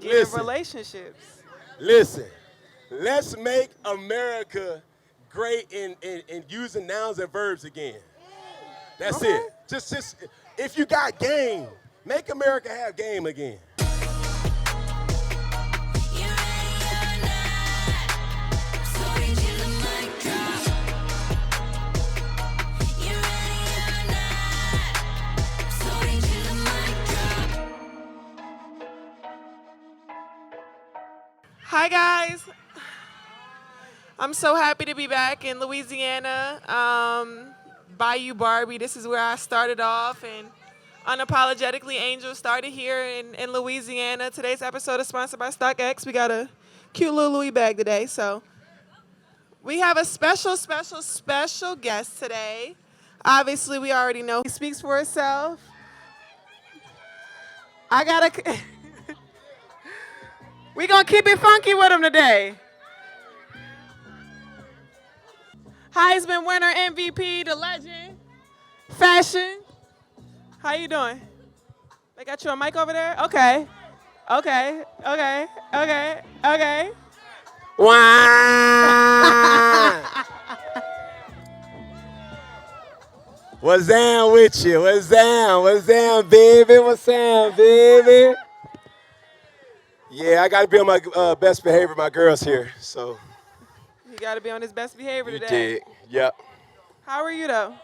in relationships. Listen, let's make America great in using nouns and verbs again. That's Okay. it. Just if you got game, make America have game again. Hi guys. I'm so happy to be back in Louisiana. Bayou Barbie. This is where I started off, and unapologetically, Angel started here in Louisiana. Today's episode is sponsored by StockX. We got a cute little Louis bag today, so we have a special guest today. Obviously, we already know he speaks for himself. I gotta. We gonna keep it funky with him today. Heisman winner, MVP, the legend, fashion. How you doing? They got you a mic over there? Okay. Wow. What's down with you? What's down? What's down, baby? What's down, baby? Yeah, I got to be on my best behavior. My girl's here, so. You got to be on his best behavior You today. did. Yep. How are you, though?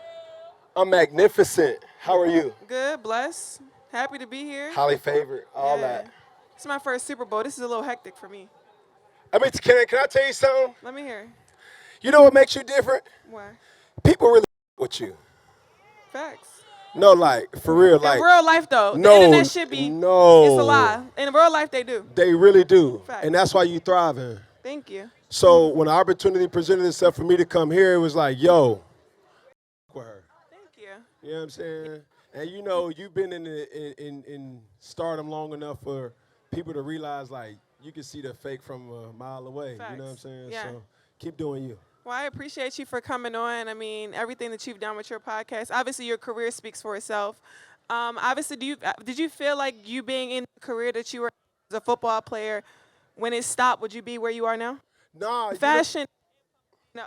I'm magnificent. How are you? Good, blessed. Happy to be here. Highly favored, all Yeah. that. It's my first Super Bowl. This is a little hectic for me. I mean, can I tell you something? Let me hear. You know what makes you different? Why? People really with you. Facts. No, like, for real, like. In real life, though, No, the internet should be. no. It's a lie. In real life, they do. They really do. Facts. And that's why you thriving. Thank you. So when the opportunity presented itself for me to come here, it was like, yo, with her. Thank you. You know what I'm saying? And you know, you've been in stardom long enough for people to realize, like, you can see the fake from a mile away. Facts. You know what I'm saying? Yeah. So keep doing you. Well, I appreciate you for coming on. I mean, everything that you've done with your podcast. Obviously, your career speaks for itself. Obviously, did you feel like you being in the career that you were as a football player, when it stopped, would you be where you are now? Nah. Fashion, being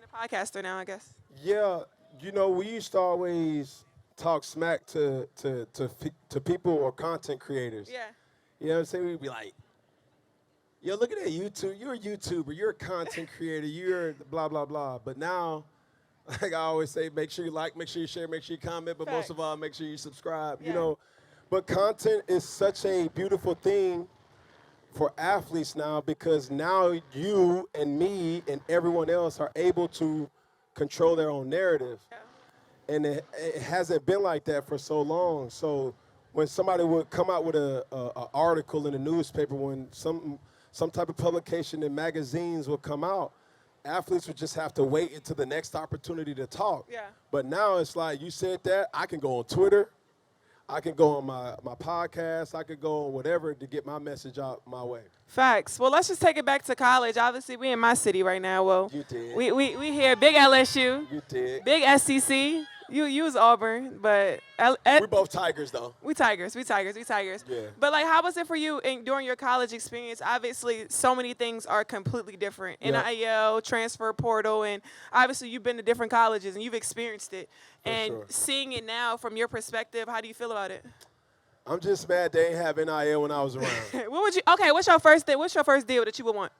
a podcaster now, I guess. Yeah. You know, we used to always talk smack to people or content creators. Yeah. You know what I'm saying? We'd be like, yo, look at that YouTube. You're a YouTuber. You're a content creator. You're blah, blah, blah. But now, like I always say, make sure you like, make sure you share, make sure you comment, but most of all, make sure you subscribe, you know. But content is such a beautiful thing for athletes now, because now you and me and everyone else are able to control their own narrative. And it hasn't been like that for so long. So when somebody would come out with a article in a newspaper, when some type of publication in magazines would come out, athletes would just have to wait until the next opportunity to talk. Yeah. But now it's like, you said that, I can go on Twitter, I can go on my podcast, I could go on whatever to get my message out my way. Facts. Well, let's just take it back to college. Obviously, we in my city right now. Well, You did. We here, big LSU, You did. big SEC. You was Auburn, but We're both Tigers, though. We Tigers. Yeah. But like, how was it for you during your college experience? Obviously, so many things are completely different. Yeah. NIL, transfer portal, and obviously you've been to different colleges and you've experienced it. And sure. seeing it now from your perspective, how do you feel about it? I'm just mad they ain't have NIL when I was around. What would you? Okay, what's your first thing? What's your first deal that you would want?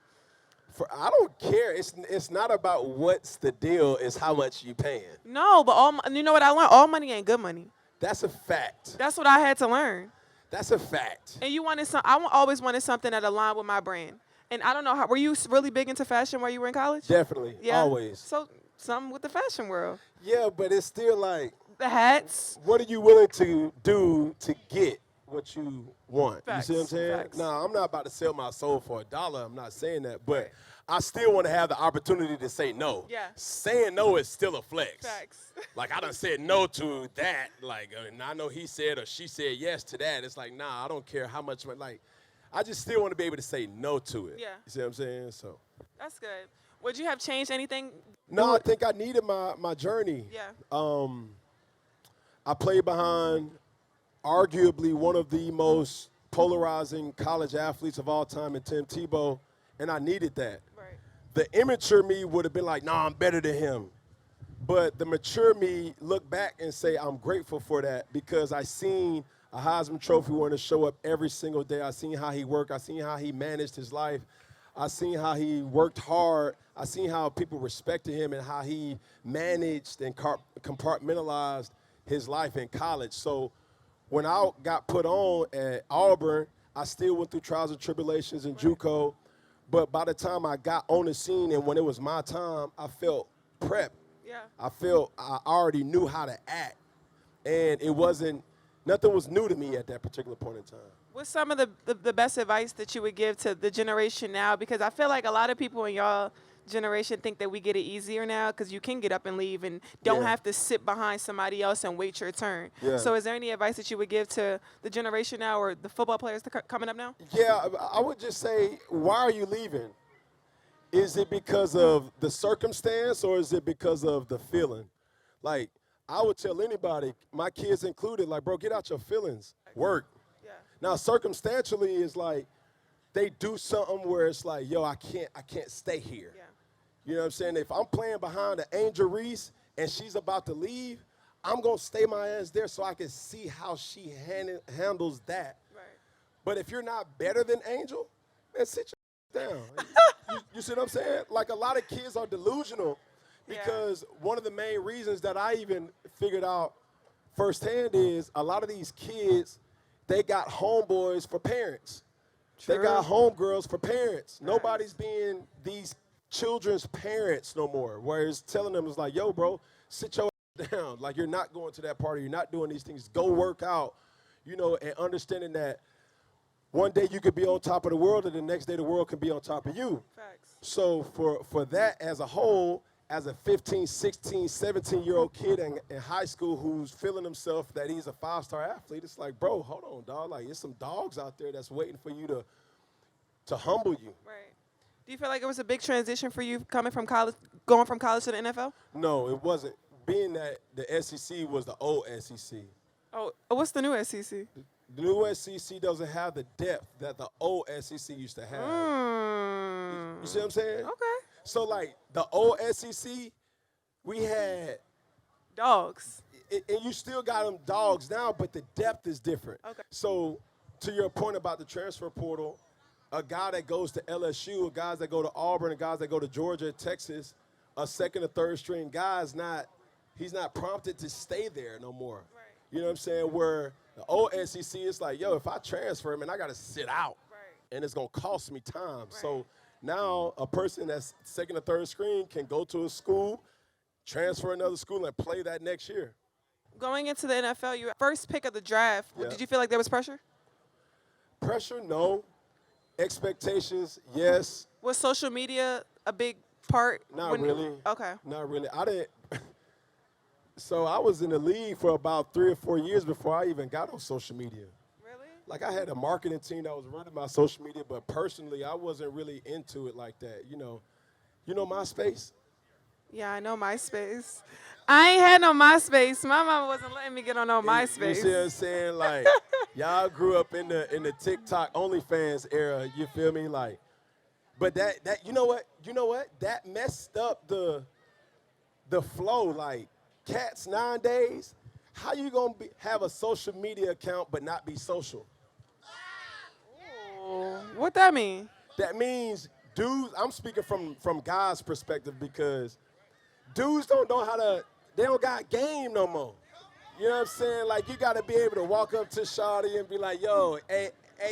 I don't care. It's not about what's the deal. It's how much you paying. No, but you know what I learned? All money ain't good money. That's a fact. That's what I had to learn. That's a fact. And you wanted always wanted something that aligned with my brand. And I don't know were you really big into fashion while you were in college? Definitely. Yeah. Always. So something with the fashion world. Yeah, but it's still like, The hats. what are you willing to do to get what you want? Facts, You see what I'm saying? facts. Nah, I'm not about to sell my soul for $1. I'm not saying that. But I still want to have the opportunity to say no. Yeah. Saying no is still a flex. Facts. Like, I done said no to that. Like, and I know he said or she said yes to that. It's like, nah, I don't care how much. Like, I just still want to be able to say no to it. Yeah. You see what I'm saying? So. That's good. Would you have changed anything? No, I think I needed my journey. Yeah. I played behind arguably one of the most polarizing college athletes of all time and Tim Tebow, and I needed that. Right. The immature me would have been like, nah, I'm better than him. But the mature me look back and say, I'm grateful for that because I seen a Heisman Trophy winner show up every single day. I seen how he worked. I seen how he managed his life. I seen how he worked hard. I seen how people respected him and how he managed and compartmentalized his life in college. So when I got put on at Auburn, I still went through trials and tribulations in JUCO. But by the time I got on the scene and when it was my time, I felt prepped. Yeah. I felt I already knew how to act. And it wasn't, nothing was new to me at that particular point in time. What's some of the best advice that you would give to the generation now? Because I feel like a lot of people in y'all generation think that we get it easier now because you can get up and leave and don't Yeah. have to sit behind somebody else and wait your turn. Yeah. So is there any advice that you would give to the generation now or the football players coming up now? Yeah, I would just say, why are you leaving? Is it because of the circumstance or is it because of the feeling? Like, I would tell anybody, my kids included, like, bro, get out your feelings. Work. Yeah. Now, circumstantially is like they do something where it's like, yo, I can't stay here. Yeah. You know what I'm saying? If I'm playing behind the Angel Reese and she's about to leave, I'm going to stay my ass there so I can see how she handles that. Right. But if you're not better than Angel, man, sit your down. You see what I'm saying? Like a lot of kids are delusional because one of the main reasons that I even figured out firsthand is a lot of these kids, they got homeboys for parents. True. They got homegirls for parents. Right. Nobody's being these children's parents no more, where it's telling them, it's like, yo, bro, sit your ass down. Like, you're not going to that party. You're not doing these things. Go work out, you know, and understanding that one day you could be on top of the world and the next day the world can be on top of you. Facts. So for that as a whole, as a 15, 16, 17-year-old kid in high school who's feeling himself that he's a five-star athlete, it's like, bro, hold on, dog. Like, there's some dogs out there that's waiting for you to humble you. Right. Do you feel like it was a big transition for you coming from college, going from college to the NFL? No, it wasn't. Being that the SEC was the old SEC. Oh, what's the new SEC? The new SEC doesn't have the depth that the old SEC used to have. You see what I'm saying? Okay. So, like, the old SEC, we had Dogs. and you still got them dogs now, but the depth is different. Okay. So, to your point about the transfer portal, a guy that goes to LSU, guys that go to Auburn, and guys that go to Georgia, Texas, a second or third string guy he's not prompted to stay there no more. Right. You know what I'm saying? Where the old SEC, it's like, yo, if I transfer him, and I got to sit out, Right. and it's going to cost me time. Right. So now a person that's second or third string can go to a school, transfer another school, and play that next year. Going into the NFL, you were first pick of the draft. Yeah. Did you feel like there was pressure? Pressure, no. Expectations, yes. Was social media a big part? Not really. Okay. Not really. I didn't. So I was in the league for about 3 or 4 years before I even got on social media. Really? Like, I had a marketing team that was running my social media, but personally, I wasn't really into it like that. You know MySpace? Yeah, I know MySpace. I ain't had no MySpace. My mama wasn't letting me get on no MySpace. You see what I'm saying? Like, y'all grew up in the TikTok OnlyFans era. You feel me? Like, but that you know what? That messed up the flow. Like, cats nowadays, how you gonna have a social media account but not be social? Ooh, what that mean? That means dudes. I'm speaking from guys' perspective because dudes don't know how to. They don't got game no more. You know what I'm saying? Like, you got to be able to walk up to shawty and be like, yo, hey,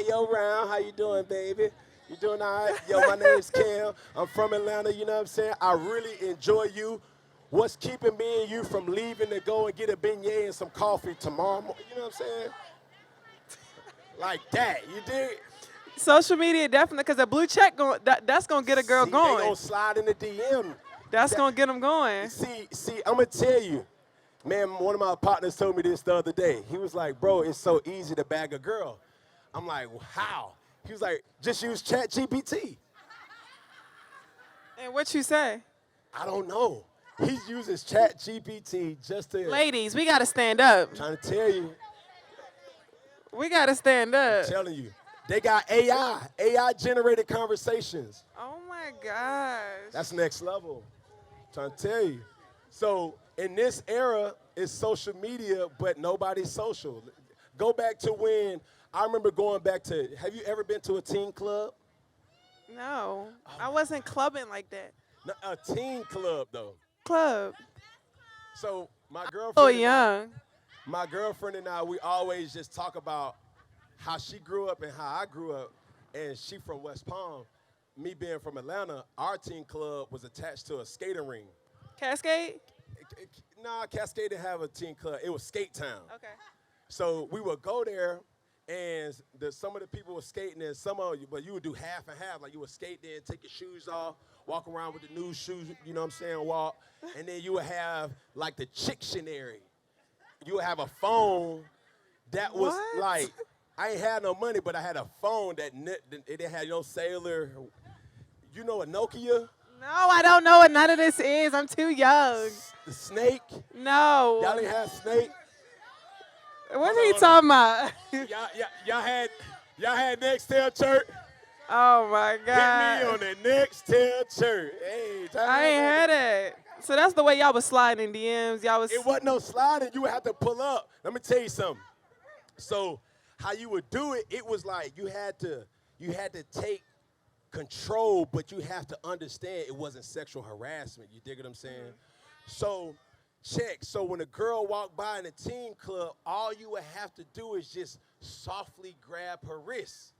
yo, Round, how you doing, baby? You doing all right? Yo, my name's Cam. I'm from Atlanta, you know what I'm saying? I really enjoy you. What's keeping me and you from leaving to go and get a beignet and some coffee tomorrow morning? You know what I'm saying? Like that, you dig? Social media definitely, because a blue check that's gonna get a girl See, going. They gonna slide in the DM. That's gonna get them going. See, I'm gonna tell you, man, one of my partners told me this the other day. He was like, bro, it's so easy to bag a girl. I'm like, well, how? He was like, just use ChatGPT. And what you say? I don't know. He uses ChatGPT just to. Ladies, we gotta stand up. Trying to tell you. We gotta stand up. I'm telling you. They got AI generated conversations. Oh my gosh. That's next level. Trying to tell you. So in this era, it's social media, but nobody's social. Go back to when I remember going back to. Have you ever been to a teen club? No, I wasn't clubbing like that. No, a teen club though. Club. So Oh, young. my girlfriend and I, we always just talk about how she grew up and how I grew up, and she from West Palm. Me being from Atlanta, our teen club was attached to a skating ring. Cascade. Nah, Cascade didn't have a teen club. It was Skate Town. Okay. So we would go there, and some of the people were skating, and some of you, but you would do half and half. Like you would skate there, take your shoes off, walk around with the new shoes, you know what I'm saying, walk. And then you would have like the Chicktionary. You would have a phone that was What? like, I ain't had no money, but I had a phone that it didn't have no cellular. You know a Nokia? No, I don't know what none of this is. I'm too young. The Snake? No. Y'all didn't have Snake? What are you talking about? Y'all had Nextel Church? Oh my God. Hit me on the Nextel Church. Hey, I ain't had it. So that's the way y'all was sliding DMs. Y'all was. It wasn't no sliding. You would have to pull up. Let me tell you something. So how you would do it, it was like you had to take control, but you have to understand it wasn't sexual harassment. You dig what I'm saying? Mm-hmm. So check. So when a girl walked by in a teen club, all you would have to do is just softly grab her wrist.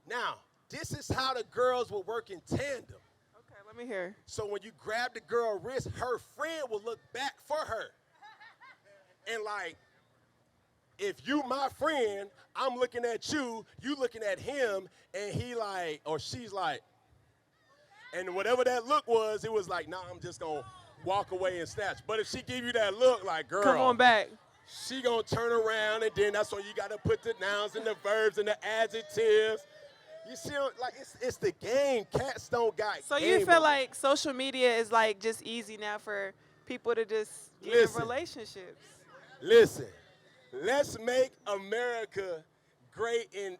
Now, this is how the girls would work in tandem. Okay, let me hear. So when you grab the girl wrist, her friend will look back for her. And like, if you my friend, I'm looking at you, you looking at him, and he like, or she's like, and whatever that look was, it was like, nah, I'm just gonna walk away and snatch. But if she give you that look like, girl, Come on back. she gonna turn around, and then that's when you gotta put the nouns and the verbs and the adjectives. You see, like it's the game. Cats don't got So game you feel on it. like social media is like just easy now for people to just get Listen. in relationships? Listen, let's make America great in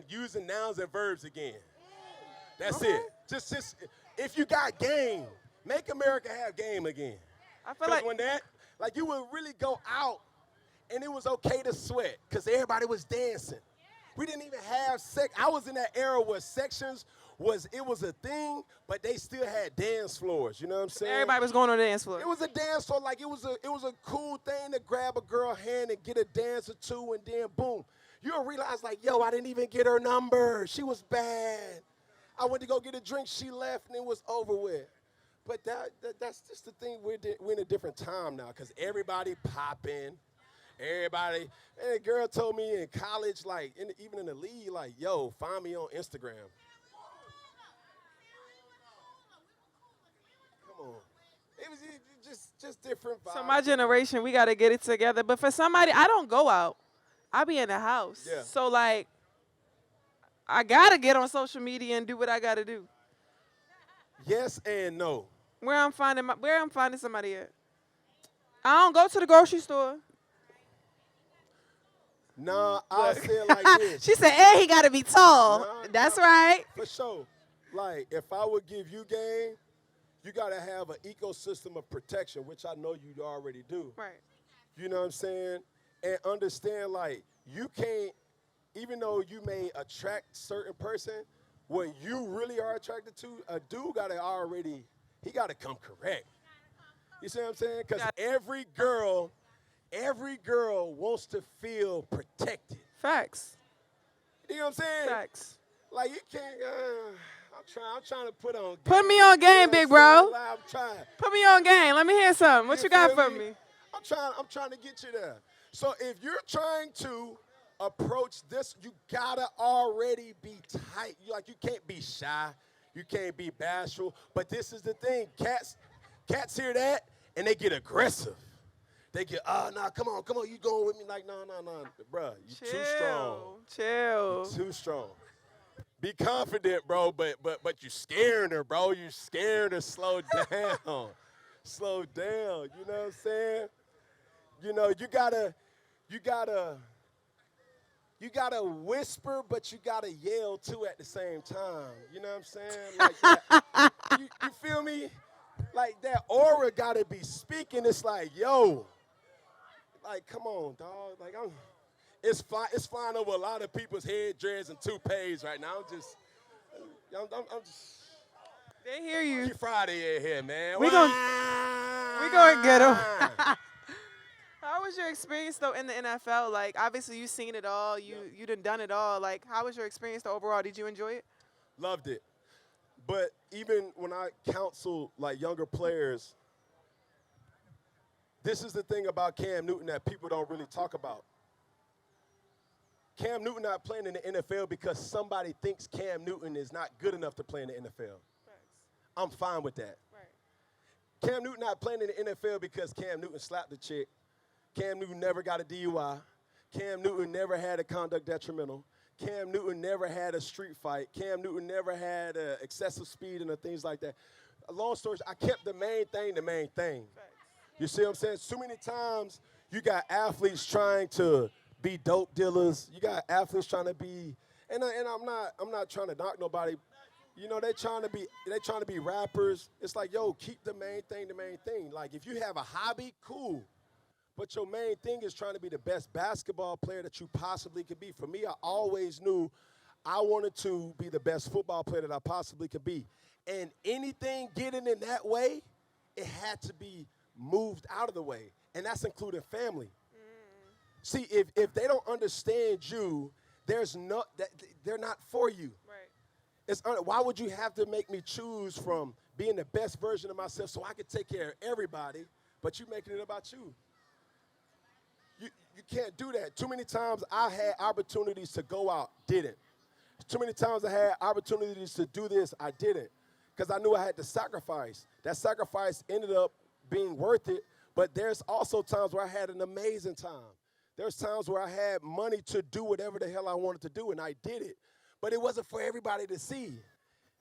using nouns and verbs again. That's Okay. it. Just if you got game, make America have game again. I feel Because like when that, like you would really go out and it was okay to sweat because everybody was dancing. We didn't even have sex. I was in that era where sections was a thing, but they still had dance floors. You know what I'm saying? everybody was going on the dance floor. It was a dance floor, like it was a cool thing to grab a girl hand and get a dance or two, and then boom, you'll realize like, yo, I didn't even get her number. She was bad. I went to go get a drink. She left, and it was over with. But that's just the thing. We're in a different time now because everybody popping. Everybody, and a girl told me in college, like even in the league, like, yo, find me on Instagram. Come on. It was just different vibes. So my generation, we got to get it together. But for somebody, I don't go out. I be in the house. Yeah. So like, I gotta get on social media and do what I gotta do. Yes and no. Where I'm finding somebody at. I don't go to the grocery store. Nah, I'll say it like this. She said, "And he gotta be tall." Nah, That's nah. right. For sure. Like, if I would give you game, you got to have an ecosystem of protection, which I know you already do. Right. You know what I'm saying? And understand, like, you can't, even though you may attract certain person, what you really are attracted to, a dude got to he got to come correct. You see what I'm saying? Because every girl wants to feel protected. Facts. You know what I'm saying? Facts. Like, you can't, I'm trying to put on game. Put me on game, big bro. I'm trying. Put me on game. Let me hear something. What you got feel for me? I'm trying to get you there. So if you're trying to approach this, you gotta already be tight. You can't be shy. You can't be bashful. But this is the thing. Cats hear that and they get aggressive. They get, nah, come on, you going with me? Like, no, bruh, you too strong. Chill. You too strong. Be confident, bro, but you scaring her, bro. You scaring her. Slow down. Slow down. You know what I'm saying? You know, you gotta you gotta whisper, but you gotta yell too at the same time. You know what I'm saying? Like that. You feel me? Like that aura gotta be speaking. It's like, yo, like, come on, dog. Like it's flying over a lot of people's head, dreads, and toupees right now. I'm just. They hear you. Friday in here, man. We gonna get them. How was your experience though in the NFL? Like, obviously you've seen it all. You done it all. Like, how was your experience though overall? Did you enjoy it? Loved it. But even when I counsel like younger players, this is the thing about Cam Newton that people don't really talk about. Cam Newton not playing in the NFL because somebody thinks Cam Newton is not good enough to play in the NFL. I'm fine with that. Right. Cam Newton not playing in the NFL because Cam Newton slapped the chick. Cam Newton never got a DUI. Cam Newton never had a conduct detrimental. Cam Newton never had a street fight. Cam Newton never had excessive speed and things like that. Long story short, I kept the main thing the main thing. You see what I'm saying? Too many times you got athletes trying to be dope dealers. You got athletes trying to be, and I'm not trying to knock nobody. You know, they trying to be rappers. It's like, yo, keep the main thing the main thing. Like, if you have a hobby, cool. But your main thing is trying to be the best basketball player that you possibly could be. For me, I always knew I wanted to be the best football player that I possibly could be. And anything getting in that way, it had to be moved out of the way. And that's including family. See, if they don't understand you, they're not for you. Right. Why would you have to make me choose from being the best version of myself so I could take care of everybody, but you making it about you? You can't do that. Too many times I had opportunities to go out, didn't. Too many times I had opportunities to do this, I didn't, because I knew I had to sacrifice. That sacrifice ended up being worth it, but there's also times where I had an amazing time. There's times where I had money to do whatever the hell I wanted to do, and I did it. But it wasn't for everybody to see.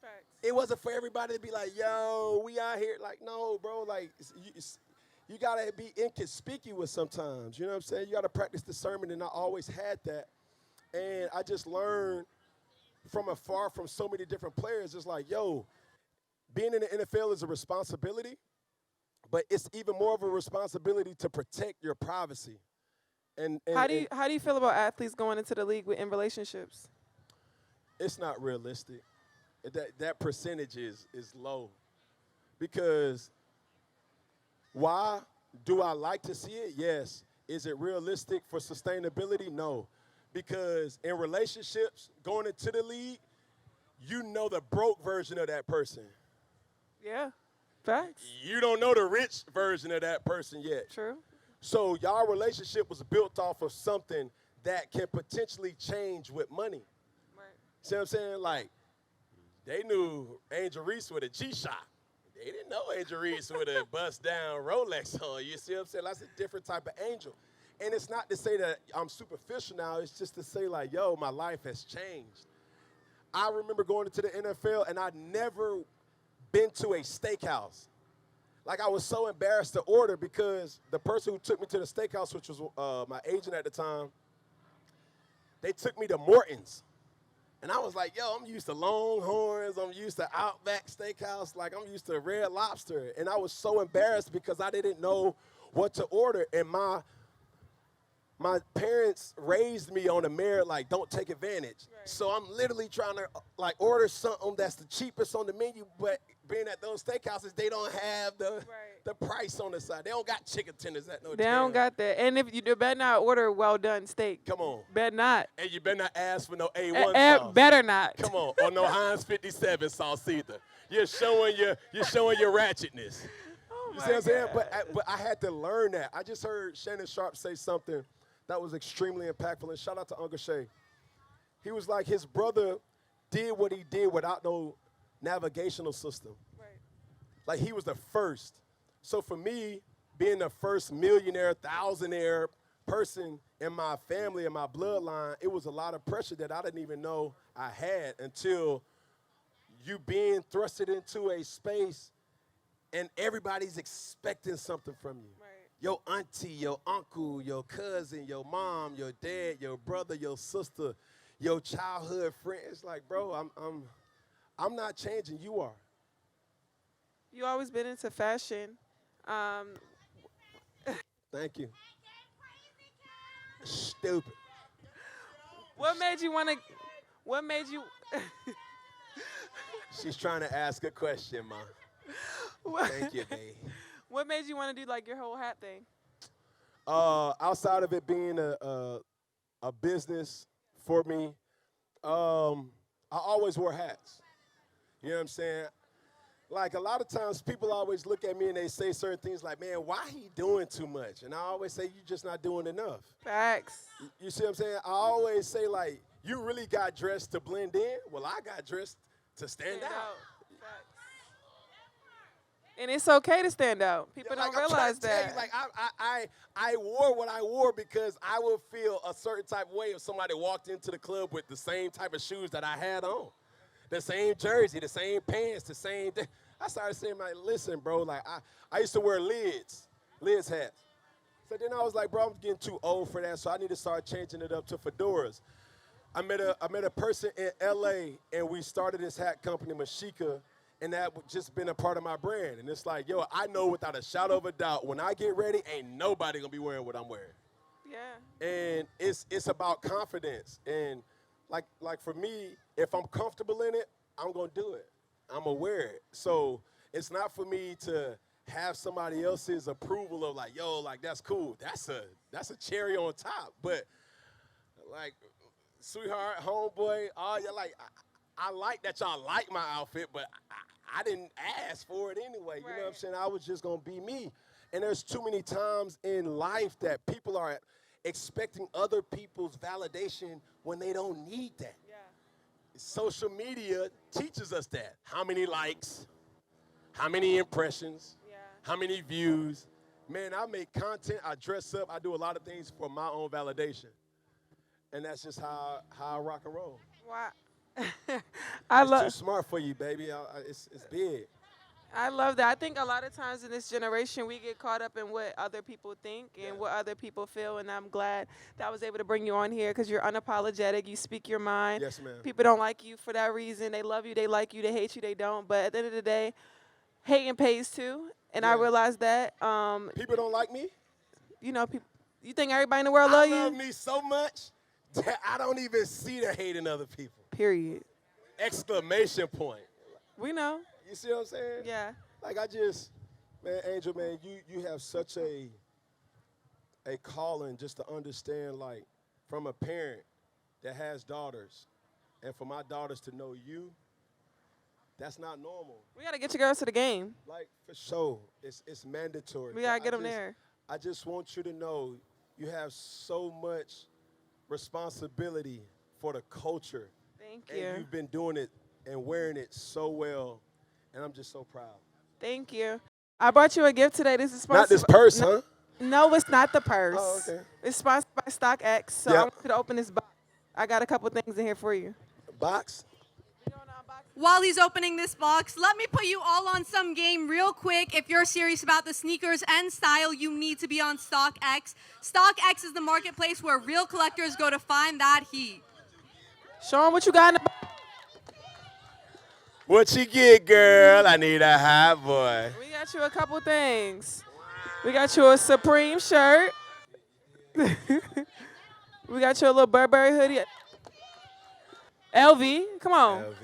Facts. It wasn't for everybody to be like, yo, we out here. Like, no, bro, like, you got to be inconspicuous sometimes. You know what I'm saying? You got to practice discernment, and I always had that. And I just learned from afar from so many different players. It's like, yo, being in the NFL is a responsibility, but it's even more of a responsibility to protect your privacy. And how do you feel about athletes going into the league in relationships? It's not realistic. That percentage is low. Because why do I like to see it? Yes. Is it realistic for sustainability? No. Because in relationships, going into the league, you know the broke version of that person. Yeah. Facts. You don't know the rich version of that person yet. True. So y'all relationship was built off of something that can potentially change with money. Right. See what I'm saying? Like, they knew Angel Reese with a G-Shock. They didn't know Angel Reese with a bust-down Rolex on. You see what I'm saying? That's a different type of angel. And it's not to say that I'm superficial now. It's just to say, like, yo, my life has changed. I remember going into the NFL, and I'd never been to a steakhouse. Like, I was so embarrassed to order because the person who took me to the steakhouse, which was my agent at the time, they took me to Morton's. And I was like, yo, I'm used to Longhorns. I'm used to Outback Steakhouse. Like, I'm used to Red Lobster. And I was so embarrassed because I didn't know what to order. And my parents raised me on a merit, like, don't take advantage. Right. So I'm literally trying to, like, order something that's the cheapest on the menu, but being at those steakhouses, they don't have the price on the side. They don't got chicken tenders at no They don't got that. And if you better not order well-done steak. Come on. Better not. And you better not ask for no A1 sauce. Better not. Come on. Or no Heinz 57 sauce either. You're showing your ratchetness. Oh you see what I'm saying? But I had to learn that. I just heard Shannon Sharp say something that was extremely impactful, and shout out to Uncle Shay. He was like, his brother did what he did without no navigational system. Right. Like, he was the first. So for me, being the first millionaire, thousandaire person in my family, in my bloodline, it was a lot of pressure that I didn't even know I had until you being thrusted into a space and everybody's expecting something from you. Right. your auntie, your uncle, your cousin, your mom, your dad, your brother, your sister, your childhood friend. It's like, bro, I'm not changing. You are. You always been into fashion. Thank you. Stupid. What made you want to? What made you? She's trying to ask a question, ma. What, Thank you, babe. what made you want to do like your whole hat thing? Outside of it being a business for me, I always wore hats. You know what I'm saying? Like, a lot of times people always look at me and they say certain things like, man, why he doing too much? And I always say, you're just not doing enough. Facts. You see what I'm saying? I always say, like, you really got dressed to blend in? Well, I got dressed to stand out. Facts. And it's okay to stand out. People Yeah, like, don't I'm trying realize to tell you, that. like, I wore what I wore because I would feel a certain type of way if somebody walked into the club with the same type of shoes that I had on. The same jersey, the same pants, the same thing. I started saying, like, listen, bro, like, I used to wear lids hats. So then I was like, bro, I'm getting too old for that, so I need to start changing it up to fedoras. I met a person in LA, and we started this hat company, Mashika, and that would just been a part of my brand. And it's like, yo, I know without a shadow of a doubt, when I get ready, ain't nobody gonna be wearing what I'm wearing. Yeah. And it's about confidence. And like for me, if I'm comfortable in it, I'm gonna do it. I'm gonna wear it. So it's not for me to have somebody else's approval of like, yo, like that's cool. That's a cherry on top. But like, sweetheart, homeboy, all y'all like, I like that y'all like my outfit, but I didn't ask for it anyway. You know what I'm saying? I was just gonna be me. And there's too many times in life that people are expecting other people's validation when they don't need that. Yeah. Social media teaches us that. How many likes, how many impressions, how many views. Man, I make content, I dress up, I do a lot of things for my own validation. And that's just how I rock and roll. Wow. It's too smart for you, baby. It's big. I love that. I think a lot of times in this generation, we get caught up in what other people think and what other people feel, and I'm glad that I was able to bring you on here because you're unapologetic. You speak your mind. Yes, ma'am. People don't like you for that reason. They love you, they like you, they hate you, they don't. But at the end of the day, hating pays too, and I realized that. People don't like me? You know, you think everybody in the world love you? I love me so much that I don't even see the hate in other people. Period. Exclamation point. We know. You see what I'm saying? Yeah. Like man, Angel, man, you have such a calling just to understand, like, from a parent that has daughters, and for my daughters to know you, that's not normal. We got to get your girls to the game. Like, for sure, it's mandatory. We got to get them there. I just want you to know you have so much responsibility for the culture. Thank you. And you've been doing it and wearing it so well, and I'm just so proud. Thank you. I brought you a gift today. This is sponsored. Not this purse, huh? No, it's not the purse. Oh, okay. It's sponsored by StockX, so I want you to open this box. I got a couple things in here for you. Box? While he's opening this box, let me put you all on some game real quick. If you're serious about the sneakers and style, you need to be on StockX. StockX is the marketplace where real collectors go to find that heat. Show them what you got in the box. What you get, girl? I need a hot boy. We got you a couple things. We got you a Supreme shirt. We got you a little Burberry hoodie. LV, come on. LV.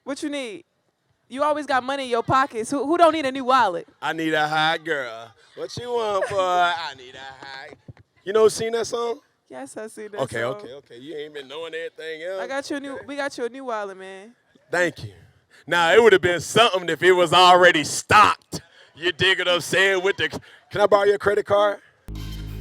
What you need? You always got money in your pockets. Who don't need a new wallet? I need a hot girl. What you want, boy? I need a hot. You know, seen that song? Yes, I see that. Okay. song. You ain't been knowing anything else. I got you a new. We got you a new wallet, man. Thank you. Now, it would have been something if it was already stocked. You dig what I'm saying? Can I borrow your credit card?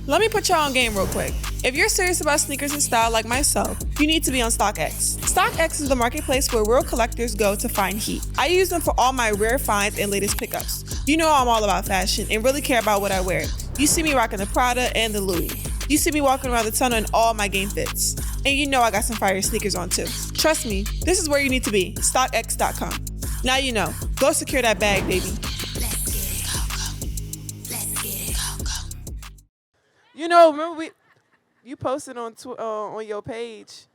Let me put y'all on game real quick. If you're serious about sneakers and style like myself, you need to be on StockX. StockX is the marketplace where real collectors go to find heat. I use them for all my rare finds and latest pickups. You know I'm all about fashion and really care about what I wear. You see me rocking the Prada and the Louis. You see me walking around the tunnel in all my game fits. And you know I got some fire sneakers on too. Trust me, this is where you need to be, StockX.com. Now you know. Go secure that bag, baby. You know, remember you posted on your page.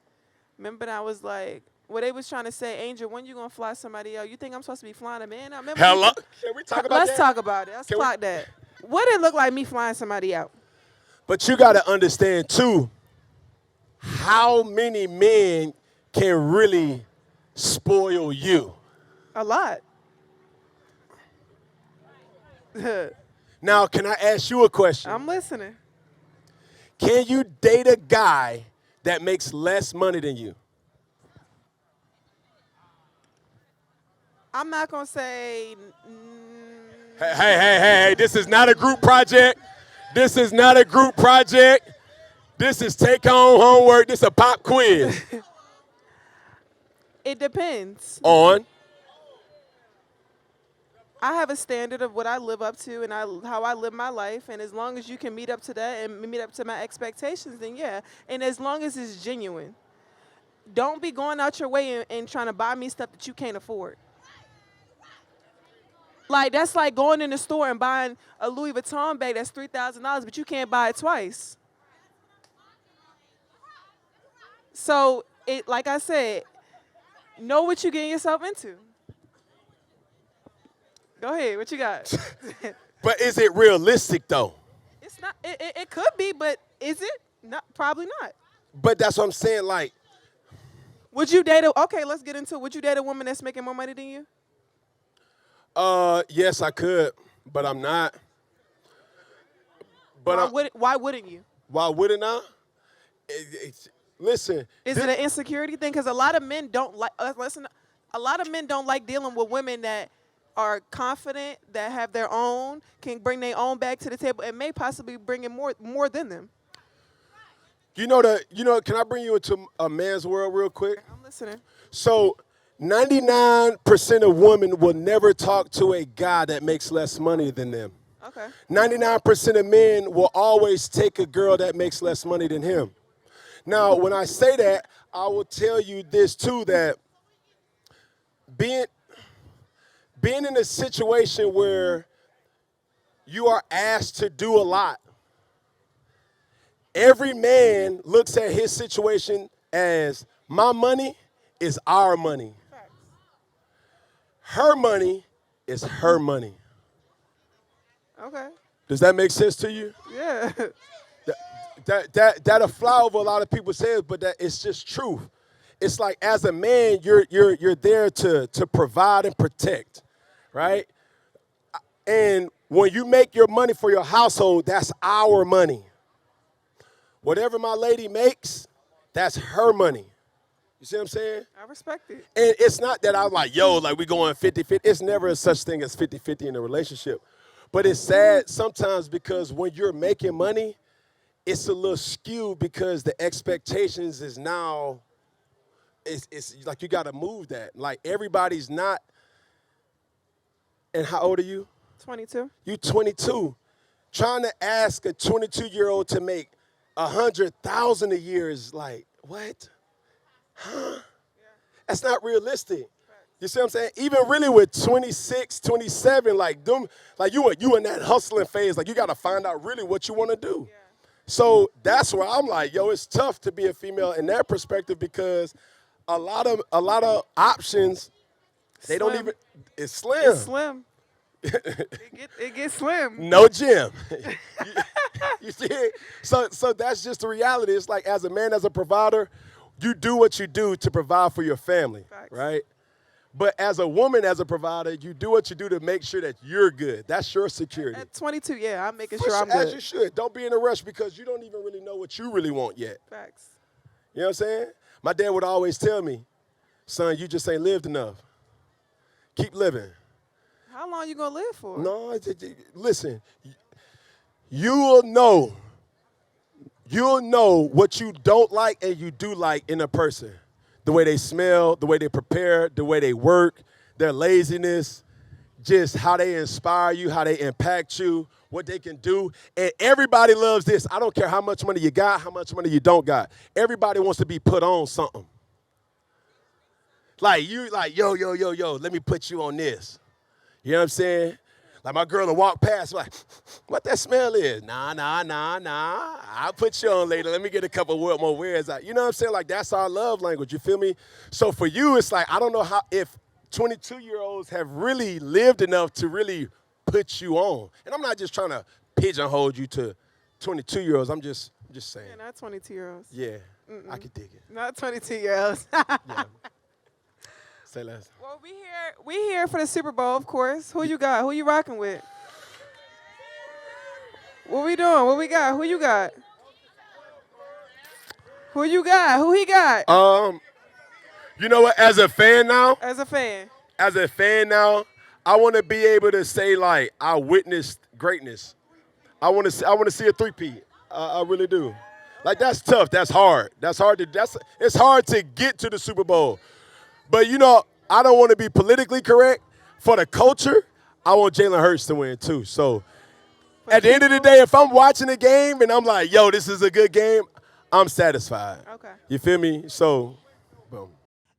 Remember I was like, what they was trying to say, Angel, when you gonna fly somebody out? You think I'm supposed to be flying a man out? Remember Hello? Can we talk about Let's that? talk about it. Let's Can we- talk that. What did it look like me flying somebody out? But you got to understand, too, how many men can really spoil you. A lot. Now, can I ask you a question? I'm listening. Can you date a guy that makes less money than you? I'm not gonna say. Hey, this is not a group project. This is not a group project. This is take-home homework. This is a pop quiz. It depends. On? I have a standard of what I live up to and how I live my life, and as long as you can meet up to that and meet up to my expectations, then yeah. And as long as it's genuine, don't be going out your way and trying to buy me stuff that you can't afford. Like that's like going in the store and buying a Louis Vuitton bag that's $3,000, but you can't buy it twice. So it, like I said, know what you're getting yourself into. Go ahead. What you got? But is it realistic, though? It's not. It could be, but is it? Not. Probably not. But that's what I'm saying, like. Would you date a? Okay, let's get into it. Would you date a woman that's making more money than you? Yes, I could, but I'm not. But Why wouldn't you? why wouldn't I? Listen. Is it an insecurity thing? Because a lot of men don't like. Listen, a lot of men don't like dealing with women that are confident, that have their own, can bring their own bag to the table, and may possibly bring in more than them. Can I bring you into a man's world real quick? I'm listening. So 99% of women will never talk to a guy that makes less money than them. Okay. 99% of men will always take a girl that makes less money than him. Now, when I say that, I will tell you this too, that being in a situation where you are asked to do a lot, every man looks at his situation as my money is our money. Her money is her money. Okay. Does that make sense to you? Yeah. That'll fly over a lot of people's heads, but that it's just truth. It's like as a man, you're there to provide and protect, right? And when you make your money for your household, that's our money. Whatever my lady makes, that's her money. You see what I'm saying? I respect it. And it's not that I'm like, like we going 50-50. It's never a such thing as 50-50 in a relationship. But it's sad sometimes because when you're making money, it's a little skewed because the expectations is now, it's like you got to move that. Like everybody's not, and how old are you? 22. You 22. Trying to ask a 22-year-old to make $100,000 a year is like, what? Huh? That's not realistic. You see what I'm saying? Even really with 26, 27, like them, like you in that hustling phase, like you got to find out really what you want to do. Yeah. So that's where I'm like, it's tough to be a female in that perspective because a lot of options, they don't even. It's slim. It's slim. It gets slim. No gym. You see? So that's just the reality. It's like as a man, as a provider, you do what you do to provide for your family, Facts. right? But as a woman, as a provider, you do what you do to make sure that you're good. That's your security. At 22, yeah, I'm making For sure I'm good. As you should. Don't be in a rush because you don't even really know what you really want yet. Facts. You know what I'm saying? My dad would always tell me, son, you just ain't lived enough. Keep living. How long you gonna live for? No, listen, you'll know what you don't like and you do like in a person. The way they smell, the way they prepare, the way they work, their laziness, just how they inspire you, how they impact you, what they can do. And everybody loves this. I don't care how much money you got, how much money you don't got. Everybody wants to be put on something. Like, yo, let me put you on this. You know what I'm saying? Like my girl will walk past, like, what that smell is? Nah. I'll put you on later. Let me get a couple more words out. You know what I'm saying? Like, that's our love language. You feel me? So for you, it's like, I don't know if 22-year-olds have really lived enough to really put you on. And I'm not just trying to pigeonhole you to 22-year-olds. I'm just saying. Yeah, not 22-year-olds. Yeah, I could dig it. Not 22-year-olds. Yeah. Say less. Well, we here for the Super Bowl, of course. Who you got? Who you rocking with? What we doing? What we got? Who you got? Who you got? Who he got? You know what? As a fan now, As a fan. I want to be able to say, like, I witnessed greatness. I want to see a three-peat. I really do. Like, that's tough. That's hard. It's hard to get to the Super Bowl. But, you know, I don't want to be politically correct. For the culture, I want Jalen Hurts to win, too. So, at the end of the day, if I'm watching a game and I'm like, yo, this is a good game, I'm satisfied. Okay. You feel me? So, boom.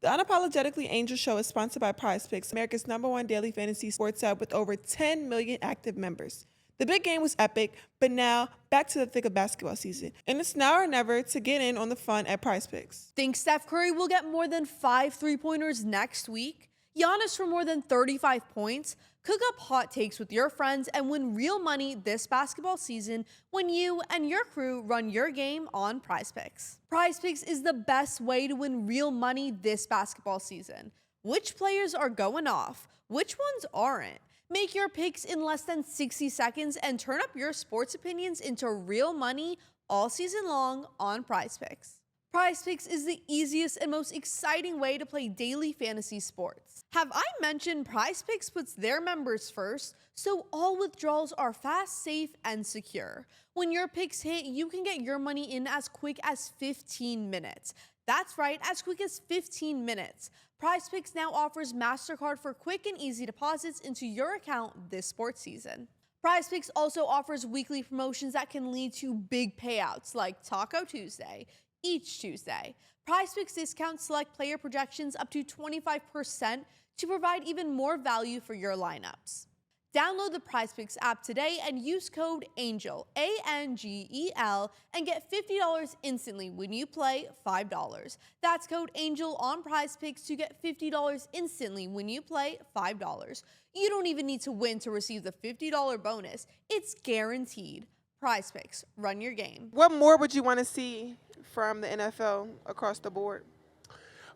The Unapologetically Angel Show is sponsored by Prize Picks, America's #1 daily fantasy sports app with over 10 million active members. The big game was epic, but now back to the thick of basketball season. And it's now or never to get in on the fun at Prize Picks. Think Steph Curry will get more than 5 3-pointers next week? Giannis for more than 35 points? Cook up hot takes with your friends and win real money this basketball season when you and your crew run your game on Prize Picks. Prize Picks is the best way to win real money this basketball season. Which players are going off? Which ones aren't? Make your picks in less than 60 seconds and turn up your sports opinions into real money all season long on Prize Picks. Prize Picks is the easiest and most exciting way to play daily fantasy sports. Have I mentioned Prize Picks puts their members first, so all withdrawals are fast, safe, and secure. When your picks hit, you can get your money in as quick as 15 minutes. That's right, as quick as 15 minutes. Prize Picks now offers MasterCard for quick and easy deposits into your account this sports season. Prize Picks also offers weekly promotions that can lead to big payouts like Taco Tuesday, each Tuesday. Prize Picks discounts select player projections up to 25% to provide even more value for your lineups. Download the Prize Picks app today and use code ANGEL, ANGEL, and get $50 instantly when you play $5. That's code ANGEL on Prize Picks to get $50 instantly when you play $5. You don't even need to win to receive the $50 bonus. It's guaranteed. Prize Picks, run your game. What more would you want to see from the NFL across the board?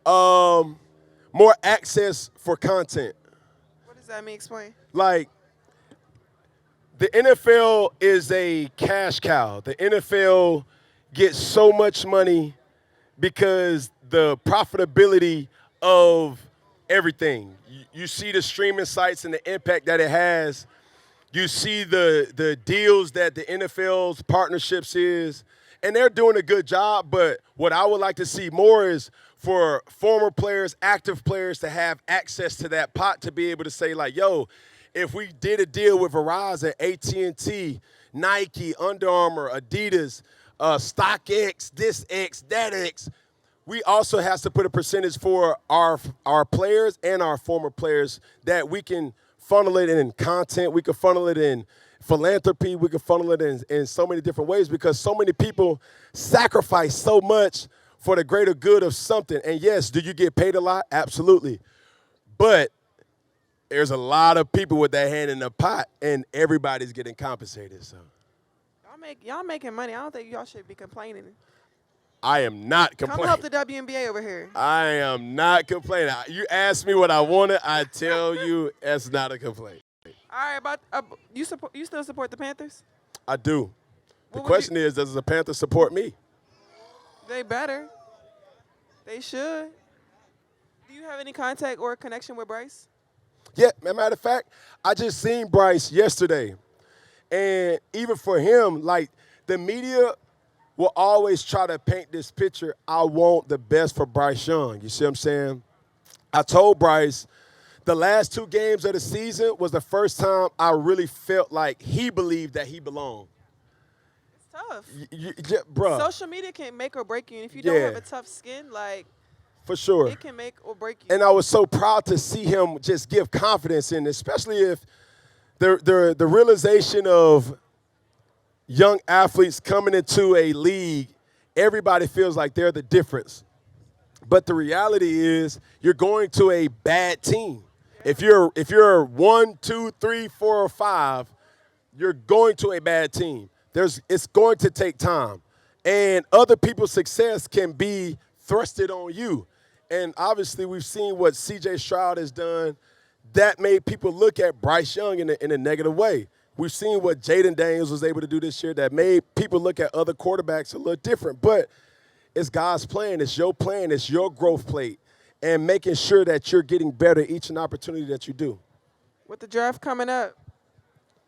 More access for content. What does that mean? Explain. Like, the NFL is a cash cow. The NFL gets so much money because the profitability of everything. You see the streaming sites and the impact that it has. You see the deals that the NFL's partnerships is, and they're doing a good job. But what I would like to see more is for former players, active players to have access to that pot to be able to say, like, yo, if we did a deal with Verizon, AT&T, Nike, Under Armour, Adidas, StockX, this X, that X, we also have to put a percentage for our players and our former players that we can funnel it in content, we can funnel it in philanthropy, we can funnel it in so many different ways because so many people sacrifice so much for the greater good of something. And yes, do you get paid a lot? Absolutely. But there's a lot of people with their hand in the pot, and everybody's getting compensated. So Y'all making money. I don't think y'all should be complaining. I am not complaining. Come help the WNBA over here. I am not complaining. You asked me what I wanted, I tell you it's not a complaint. All right, about you still support the Panthers? I do. The question is, does the Panthers support me? They better. They should. Do you have any contact or connection with Bryce? Yeah, as a matter of fact, I just seen Bryce yesterday. And even for him, like, the media will always try to paint this picture, I want the best for Bryce Young. You see what I'm saying? I told Bryce the last 2 games of the season was the first time I really felt like he believed that he belonged. It's tough. Bruh. Social media can make or break you. And if you don't have a tough skin, like, for sure. it can make or break you. And I was so proud to see him just give confidence in, especially if the realization of young athletes coming into a league, everybody feels like they're the difference. But the reality is you're going to a bad team. If you're 1, 2, 3, 4, or 5, you're going to a bad team. It's going to take time. And other people's success can be thrusted on you. And obviously we've seen what C.J. Stroud has done. That made people look at Bryce Young in a negative way. We've seen what Jaden Daniels was able to do this year that made people look at other quarterbacks a little different. But it's God's plan. It's your plan. It's your growth plate. And making sure that you're getting better each and opportunity that you do. With the draft coming up,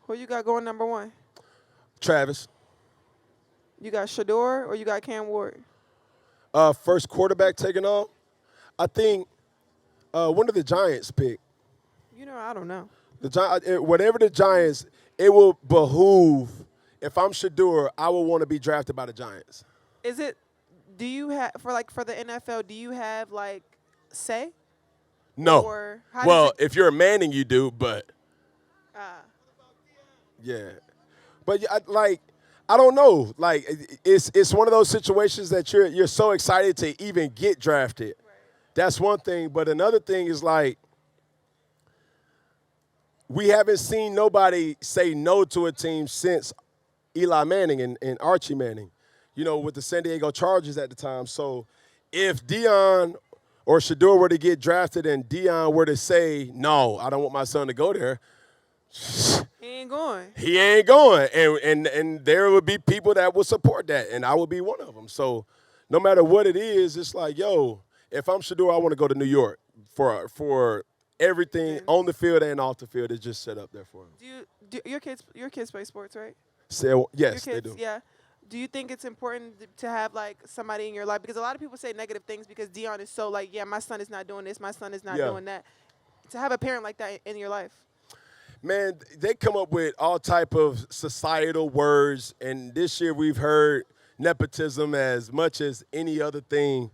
who you got going number 1? Travis. You got Shador or you got Cam Ward? First quarterback taken off. I think when did the Giants pick? You know, I don't know. Whatever the Giants, it will behoove, if I'm Shador, I will want to be drafted by the Giants. Is it, do you have, for the NFL, do you have, say? No. Or how well, does it, if you're a Manning, you do, but. Yeah. But, I don't know. It's one of those situations that you're so excited to even get drafted. Right. That's one thing. But another thing is, we haven't seen nobody say no to a team since Eli Manning and Archie Manning, with the San Diego Chargers at the time. So if Deion or Shador were to get drafted and Deion were to say, no, I don't want my son to go there, he ain't going. He ain't going. And there would be people that would support that, and I would be one of them. So no matter what it is, it's like, if I'm Shador, I want to go to New York for everything on the field and off the field is just set up there for him. Do your kids play sports, right? So, yes, they do. Yeah. Do you think it's important to have somebody in your life? Because a lot of people say negative things because Deion is so my son is not doing this, my son is not doing that. To have a parent like that in your life. Man, they come up with all type of societal words, and this year we've heard nepotism as much as any other thing.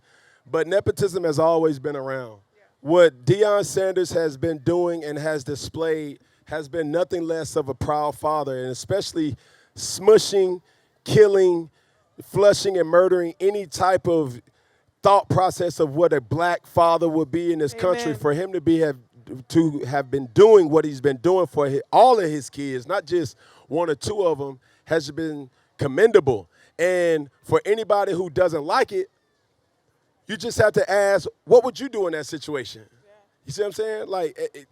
But nepotism has always been around. What Deion Sanders has been doing and has displayed has been nothing less of a proud father, and especially smushing, killing, flushing, and murdering any type of thought process of what a black father would be in this country. For him to have been doing what he's been doing for all of his kids, not just 1 or 2 of them, has been commendable. And for anybody who doesn't like it, you just have to ask, what would you do in that situation? Yeah. You see what I'm saying?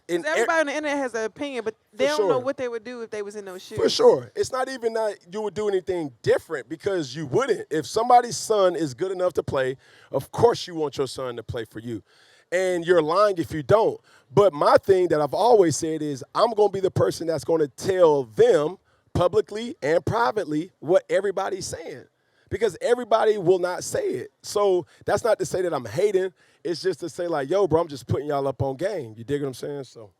Everybody on the internet has an opinion, but they don't know what they would do if they was in those shoes. For sure. It's not even that you would do anything different, because you wouldn't. If somebody's son is good enough to play, of course you want your son to play for you. And you're lying if you don't. But my thing that I've always said is I'm going to be the person that's going to tell them publicly and privately what everybody's saying. Because everybody will not say it. So that's not to say that I'm hating. It's just to say, yo, bro, I'm just putting y'all up on game. You dig what I'm saying? So,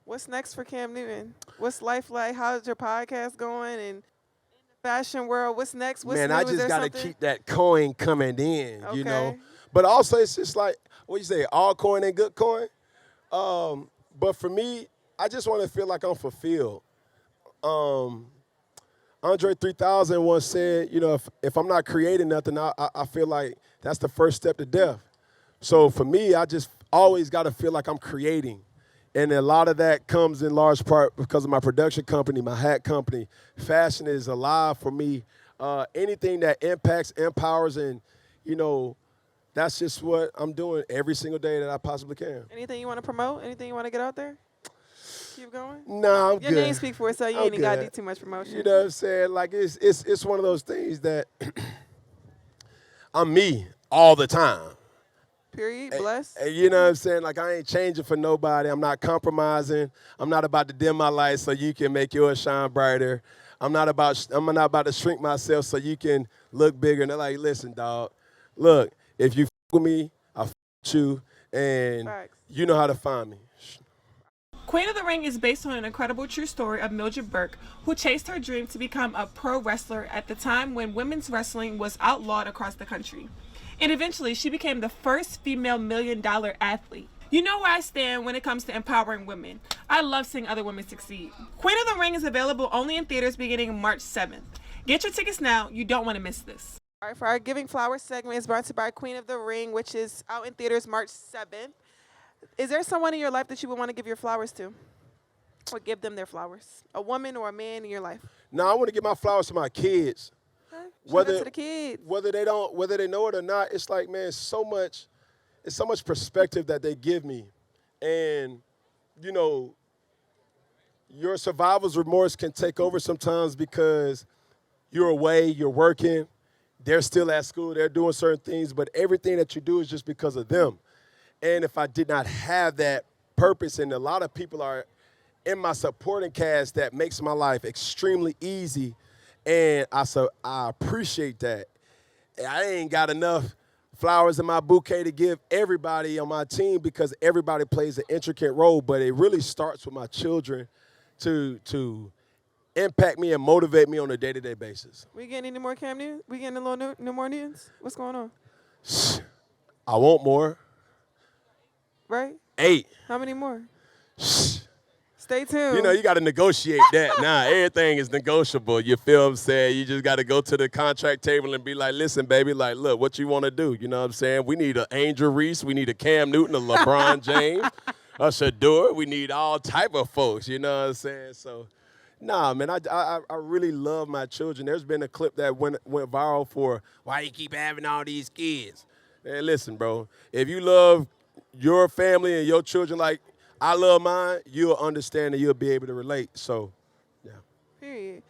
what's next for Cam Newton? What's life like? How's your podcast going? And in the fashion world, what's next? What's man, new? I just got to keep that coin coming in, okay. But also, it's just what you say, all coin ain't good coin. But for me, I just want to feel like I'm fulfilled. Andre 3000 once said, if I'm not creating nothing, I feel like that's the first step to death. So for me, I just always got to feel like I'm creating. And a lot of that comes in large part because of my production company, my hat company. Fashion is alive for me. Anything that impacts, empowers, and, that's just what I'm doing every single day that I possibly can. Anything you want to promote? Anything you want to get out there? Keep going? Nah, I'm good. Your name speaks for itself. You ain't got to do too much promotion. You know what I'm saying? It's one of those things that I'm me all the time. Period. Bless. You know what I'm saying? I ain't changing for nobody. I'm not compromising. I'm not about to dim my light so you can make yours shine brighter. I'm not about to shrink myself so you can look bigger. And they're like, listen, dog, look, if you f with me, I f with you, and you know how to find me. Queen of the Ring is based on an incredible true story of Mildred Burke, who chased her dream to become a pro wrestler at the time when women's wrestling was outlawed across the country. And eventually, she became the first female $1 million athlete. You know where I stand when it comes to empowering women. I love seeing other women succeed. Queen of the Ring is available only in theaters beginning March 7th. Get your tickets now. You don't want to miss this. All right, for our Giving Flowers segment is brought to you by Queen of the Ring, which is out in theaters March 7th. Is there someone in your life that you would want to give your flowers to? Or give them their flowers? A woman or a man in your life? Now, I want to give my flowers to my kids. Okay. Shout out to the kids. Whether they know it or not, it's like, man, it's so much perspective that they give me. And, you know, your survivor's remorse can take over sometimes because you're away, you're working, they're still at school, they're doing certain things, but everything that you do is just because of them. And if I did not have that purpose, and a lot of people are in my supporting cast, that makes my life extremely easy, and I appreciate that. I ain't got enough flowers in my bouquet to give everybody on my team because everybody plays an intricate role, but it really starts with my children to impact me and motivate me on a day-to-day basis. We getting any more Cam news? We getting a little no more news? What's going on? I want more. Right? 8. How many more? Stay tuned. You know, you got to negotiate that. Now, everything is negotiable. You feel what I'm saying? You just got to go to the contract table and be like, listen, baby, like, look, what you want to do? You know what I'm saying? We need an Angel Reese. We need a Cam Newton, a LeBron James, a Shador. We need all type of folks. You know what I'm saying? So, nah, man, I really love my children. There's been a clip that went viral for why you keep having all these kids. Man, listen, bro, if you love your family and your children like I love mine, you'll understand and you'll be able to relate. So, yeah. Period.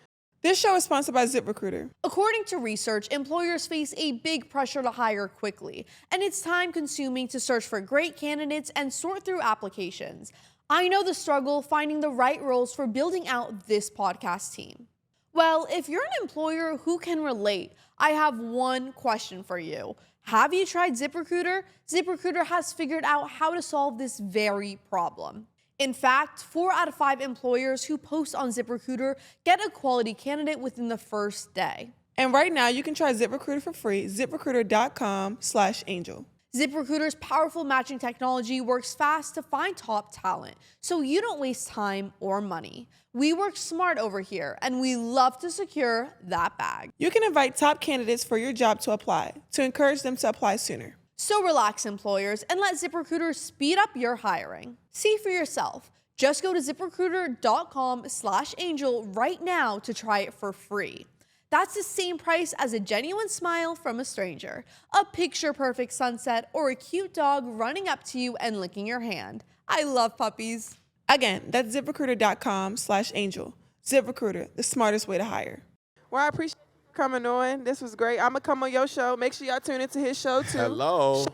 This show is sponsored by ZipRecruiter. According to research, employers face a big pressure to hire quickly, and it's time-consuming to search for great candidates and sort through applications. I know the struggle finding the right roles for building out this podcast team. Well, if you're an employer who can relate, I have one question for you. Have you tried ZipRecruiter? ZipRecruiter has figured out how to solve this very problem. In fact, 4 out of 5 employers who post on ZipRecruiter get a quality candidate within the first day. And right now, you can try ZipRecruiter for free, ziprecruiter.com/angel. ZipRecruiter's powerful matching technology works fast to find top talent, so you don't waste time or money. We work smart over here, and we love to secure that bag. You can invite top candidates for your job to apply, to encourage them to apply sooner. So relax, employers, and let ZipRecruiter speed up your hiring. See for yourself. Just go to ziprecruiter.com/angel right now to try it for free. That's the same price as a genuine smile from a stranger, a picture-perfect sunset, or a cute dog running up to you and licking your hand. I love puppies. Again, that's ziprecruiter.com/angel. ZipRecruiter, the smartest way to hire. Well, I appreciate you coming on. This was great. I'm going to come on your show. Make sure y'all tune into his show, too. Hello.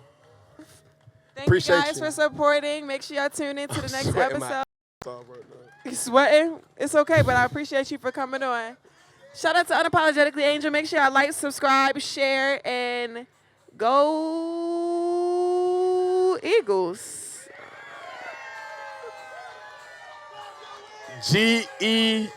Thank Appreciate you guys you. for supporting. Make sure y'all tune into the next Sweating my episode. off right now. You sweating? It's okay, but I appreciate you for coming on. Shout out to Unapologetically Angel. Make sure y'all like, subscribe, share, and go Eagles. GEAUX.